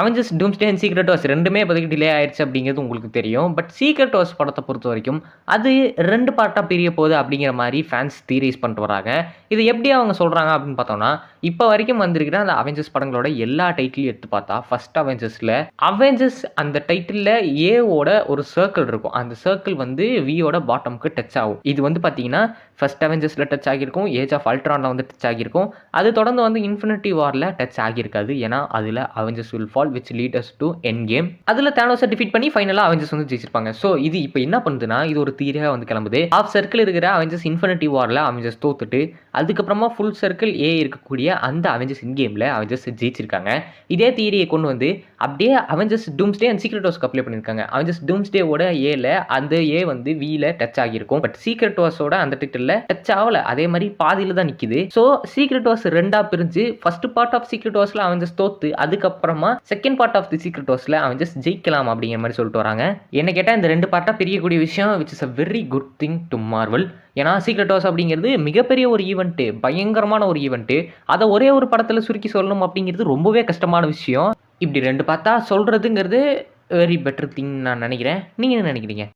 Avengers டூம்ஸ்டே and secret Wars 2மே இப்போதைக்கு delay ஆயிருச்சு அப்படிங்கிறது உங்களுக்கு தெரியும். பட் சீக்ரெட் வார்ஸ் படத்த பொறுத்தவரைக்கும் அது 2 பார்ட்டா பிரிய போகுது அப்படிங்கிற மாரி ஃபேன்ஸ் தியரைஸ் பண்ணிட்டு வராங்க. இது எப்படி அவங்க சொல்றாங்க அப்படின்னு பார்த்தோம்னா, இப்போ வரைக்கும் வந்திருக்கிற அந்த அவெஞ்சர்ஸ் படங்களோட எல்லா டைட்டிலையும் எடுத்து பார்த்தா, ஃபர்ஸ்ட் அவெஞ்சர்ஸ்ல அவெஞ்சர்ஸ் அந்த டைட்டில்ல ஏவோட ஒரு சர்க்கிள் இருக்கும். அந்த சர்க்கிள் வந்து வியோட பாட்டம்க்கு டச் ஆகும். இது வந்து பார்த்தீங்கன்னா, ஃபர்ஸ்ட் அவெஞ்சர்ஸ்ல டச் ஆகியிருக்கும், ஏஜ் ஆஃப் அல்ட்ரான்ல வந்து டச் ஆகியிருக்கும். அது தொடர்ந்து வந்து இன்ஃபினிட்டி வார்ல டச் ஆகியிருக்காது. ஏன்னா அதுல Avengers will fall which lead us to end game. அதுல தானோஸை டிஃபீட் பண்ணி ஃபைனலா அவெஞ்சர்ஸ் வந்து ஜெயிச்சிருப்பாங்க. ஸோ இது இப்போ என்ன பண்ணுதுன்னா, இது ஒரு தியரியா வந்து கிளம்புது. ஹாஃப் சர்க்கிள் இருக்கிற அவெஞ்சர்ஸ் இன்ஃபினிட்டி வார்ல அவெஞ்சர்ஸ் தோத்துட்டு, அதுக்கப்புறமா ஃபுல் சர்க்கிள் ஏ இருக்கக்கூடிய அந்த அவெஞ்சர்ஸ் இன் கேம்ல அவெஞ்சர்ஸ் ஜெயிச்சிருக்காங்க. இதே தியரியை கொண்டு வந்து அப்படியே அவெஞ்சர்ஸ் டூம்ஸ்டே அண்ட் சீக்ரெட் வார்ஸ்க்கு அப்ளை பண்ணியிருக்காங்க. அவெஞ்சர்ஸ் டூம்ஸ்டேவோட ஏல அந்த ஏ வந்து வில டச் ஆகியிருக்கும். பட் சீக்ரெட் வார்ஸோட அந்த டைட்டில் டச் ஆகல. அதே மாதிரி பாதியில தான் நிக்குது. சோ சீக்ரெட் வார்ஸ் 2ஆ பிரிஞ்சு ஃபர்ஸ்ட் பார்ட் ஆஃப் சீக்ரெட் வார்ஸ்ல அவெஞ்சர்ஸ் தோத்து, அதுக்கப்புறமா second part of the secret வார்ஸ்ல அவெஞ்சர்ஸ் ஜெயிக்கலாம் அப்படிங்கிற மாதிரி சொல்லிட்டு வராங்க. என்ன கேட்டா இந்த 2 பார்ட்டா பிரியக்கூடிய விஷயம் which is a very good thing to Marvel. ஏன்னா சீக்ரெட் வார்ஸ் அப்படிங்கிறது மிகப்பெரிய ஒரு ஈவெண்ட், பயங்கரமான ஒரு ஈவெண்ட். அதை ஒரே ஒரு படத்துல சுருக்கி சொல்லணும் அப்படிங்கிறது ரொம்பவே கஷ்டமான விஷயம். இப்படி 2 பார்த்தா சொல்றதுங்கிறது வெரி பெட்டர் திங் நான் நினைக்கிறேன். நீங்க என்ன நினைக்கிறீங்க?